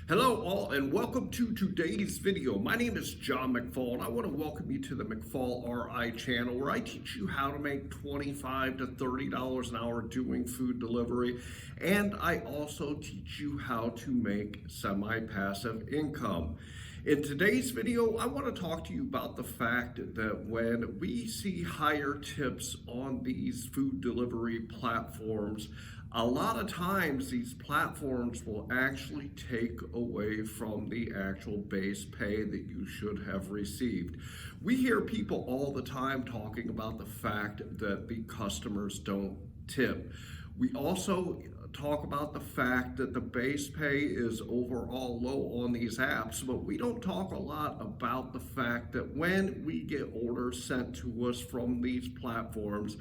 Hello all and welcome to today's video. My name is John McFall and I want to welcome you to the McFallRI channel where I teach you how to make $25 to $30 an hour doing food delivery, and I also teach you how to make semi-passive income. In today's video, I want to talk to you about the fact that when we see higher tips on these food delivery platforms, a lot of times these platforms will actually take away from the actual base pay that you should have received. We hear people all the time talking about the fact that the customers don't tip. We also talk about the fact that the base pay is overall low on these apps, but we don't talk a lot about the fact that when we get orders sent to us from these platforms,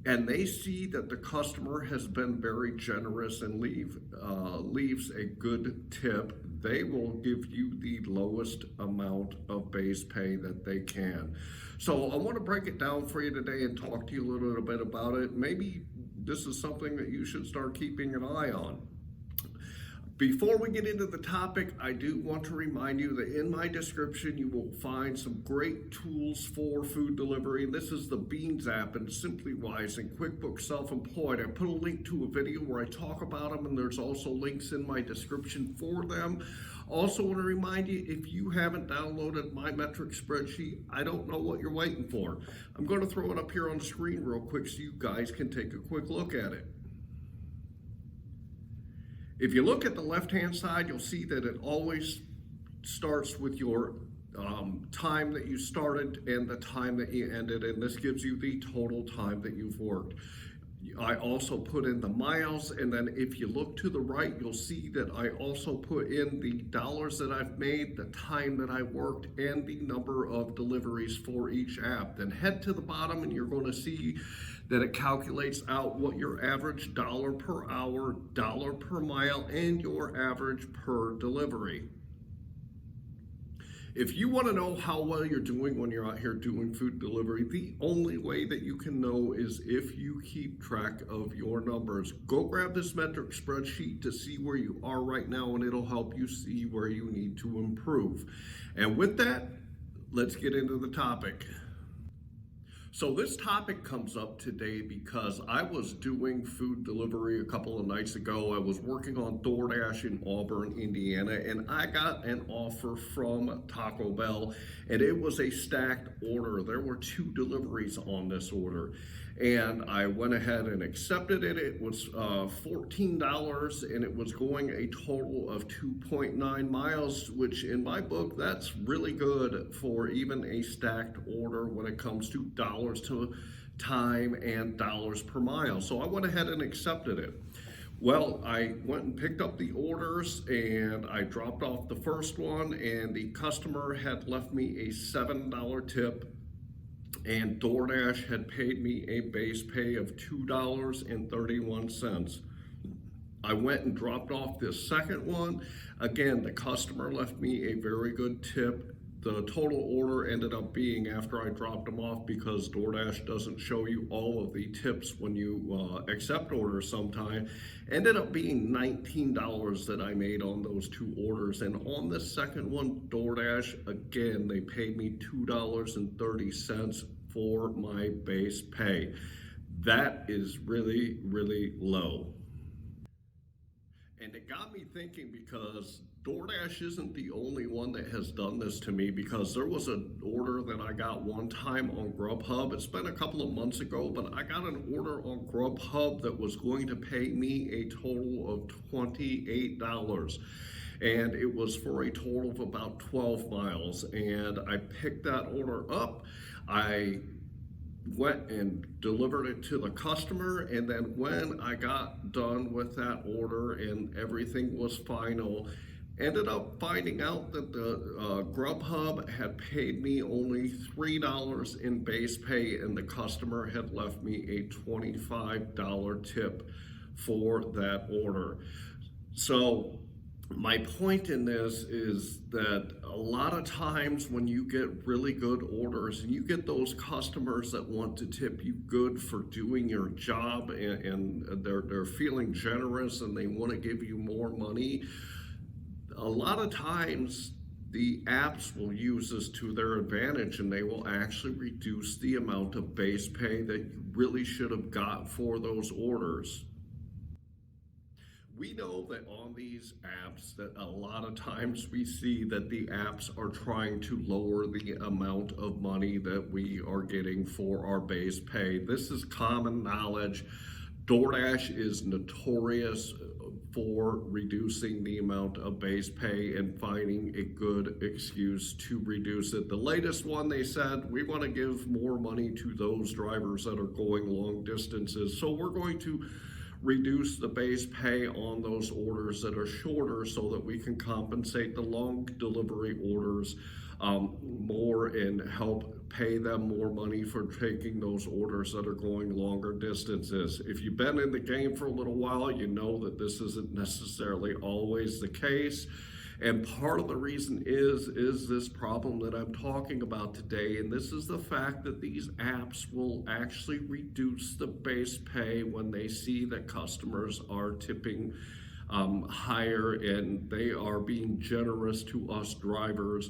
and they see that the customer has been very generous and leaves a good tip, they will give you the lowest amount of base pay that they can. So I want to break it down for you today and talk to you a little bit about it. Maybe this is something that you should start keeping an eye on. Before we get into the topic, I do want to remind you that in my description you will find some great tools for food delivery. This is the Beans app and SimplyWise and QuickBooks Self-Employed. I put a link to a video where I talk about them, and there's also links in my description for them. Also want to remind you, if you haven't downloaded my metric spreadsheet, I don't know what you're waiting for. I'm going to throw it up here on the screen real quick so you guys can take a quick look at it. If you look at the left-hand side, you'll see that it always starts with your time that you started and the time that you ended, and this gives you the total time that you've worked. I also put in the miles, and then if you look to the right, you'll see that I also put in the dollars that I've made, the time that I worked, and the number of deliveries for each app. Then head to the bottom and you're going to see that it calculates out what your average dollar per hour, dollar per mile, and your average per delivery. If you want to know how well you're doing when you're out here doing food delivery, the only way that you can know is if you keep track of your numbers. Go grab this metric spreadsheet to see where you are right now, and it'll help you see where you need to improve. And with that, let's get into the topic. So this topic comes up today because I was doing food delivery a couple of nights ago. I was working on DoorDash in Auburn, Indiana, and I got an offer from Taco Bell, and it was a stacked order. There were 2 deliveries on this order, and I went ahead and accepted it. It was $14, and it was going a total of 2.9 miles, which in my book, that's really good for even a stacked order when it comes to dollars to time and dollars per mile. So I went ahead and accepted it. Well, I went and picked up the orders and I dropped off the first one, and the customer had left me a $7 tip, and DoorDash had paid me a base pay of $2.31. I went and dropped off this second one. Again, the customer left me a very good tip. The total order ended up being, after I dropped them off, because DoorDash doesn't show you all of the tips when you accept orders sometime, ended up being $19 that I made on those 2 orders. And on the second one, DoorDash, again, they paid me $2.30 for my base pay. That is really, really low. And it got me thinking, because DoorDash isn't the only one that has done this to me, because there was an order that I got one time on GrubHub. It's been a couple of months ago, but I got an order on GrubHub that was going to pay me a total of $28. And it was for a total of about 12 miles. And I picked that order up. I went and delivered it to the customer, and then when I got done with that order and everything was final, ended up finding out that the GrubHub had paid me only $3 in base pay, and the customer had left me a $25 tip for that order. So my point in this is that a lot of times when you get really good orders and you get those customers that want to tip you good for doing your job, and they're feeling generous and they want to give you more money, A lot of times the apps will use this to their advantage, and they will actually reduce the amount of base pay that you really should have got for those orders. We know that on these apps that a lot of times we see that the apps are trying to lower the amount of money that we are getting for our base pay. This is common knowledge. DoorDash is notorious for reducing the amount of base pay and finding a good excuse to reduce it. The latest one, they said, we want to give more money to those drivers that are going long distances. So we're going to reduce the base pay on those orders that are shorter so that we can compensate the long delivery orders more and help pay them more money for taking those orders that are going longer distances. If you've been in the game for a little while, you know that this isn't necessarily always the case. And part of the reason is this problem that I'm talking about today, and this is the fact that these apps will actually reduce the base pay when they see that customers are tipping higher and they are being generous to us drivers.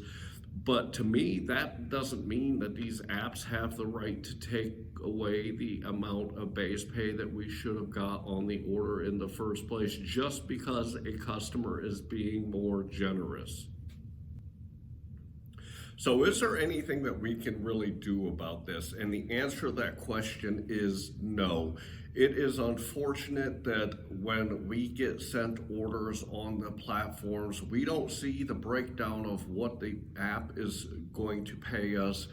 But to me, that doesn't mean that these apps have the right to take away the amount of base pay that we should have got on the order in the first place just because a customer is being more generous. So is there anything that we can really do about this? And the answer to that question is no. It is unfortunate that when we get sent orders on the platforms, we don't see the breakdown of what the app is going to pay us,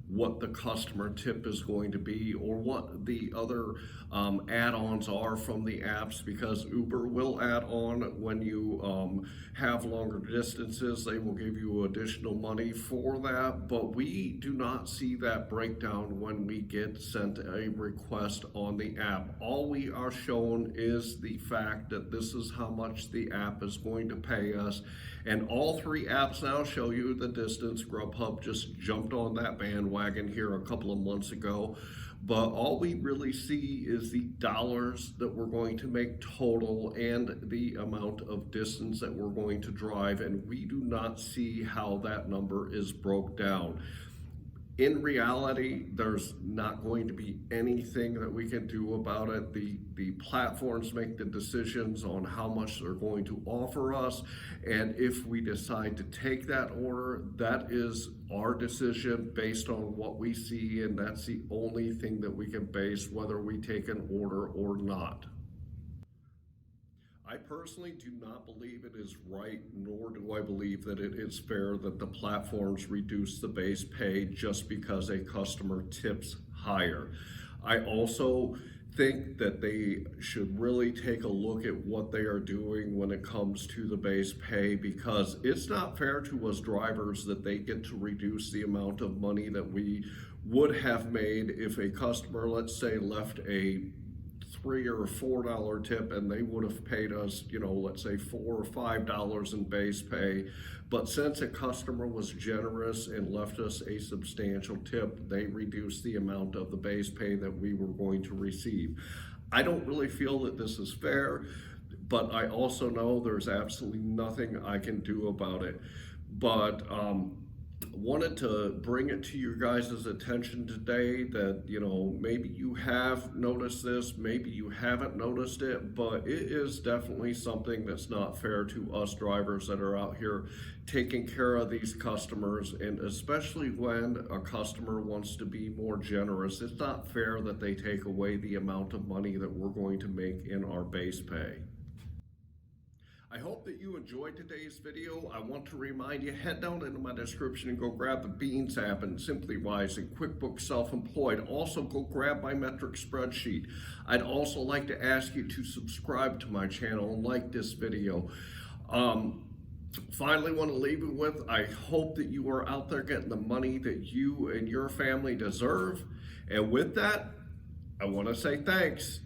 what the customer tip is going to be, or what the other add-ons are from the apps, because Uber will add on when you have longer distances. They will give you additional money for that, but we do not see that breakdown when we get sent a request on the app. All we are shown is the fact that this is how much the app is going to pay us, and all three apps now show you the distance. GrubHub just jumped on that bandwagon here a couple of months ago. But all we really see is the dollars that we're going to make total and the amount of distance that we're going to drive, and we do not see how that number is broke down. In reality, there's not going to be anything that we can do about it. The platforms make the decisions on how much they're going to offer us, and if we decide to take that order, that is our decision based on what we see, and that's the only thing that we can base whether we take an order or not. I personally do not believe it is right, nor do I believe that it is fair that the platforms reduce the base pay just because a customer tips higher. I also think that they should really take a look at what they are doing when it comes to the base pay, because it's not fair to us drivers that they get to reduce the amount of money that we would have made if a customer, let's say, left a $3 or $4 tip and they would have paid us, let's say $4 or $5 in base pay. But since a customer was generous and left us a substantial tip, they reduced the amount of the base pay that we were going to receive. I don't really feel that this is fair, but I also know there's absolutely nothing I can do about it. But wanted to bring it to your guys' attention today that, maybe you have noticed this, maybe you haven't noticed it, but it is definitely something that's not fair to us drivers that are out here taking care of these customers, and especially when a customer wants to be more generous. It's not fair that they take away the amount of money that we're going to make in our base pay. I hope that you enjoyed today's video. I want to remind you, head down into my description and go grab the Beans app and SimplyWise and QuickBooks Self-Employed. Also, go grab my metric spreadsheet. I'd also like to ask you to subscribe to my channel and like this video. Finally, want to leave you with, I hope that you are out there getting the money that you and your family deserve. And with that, I want to say thanks.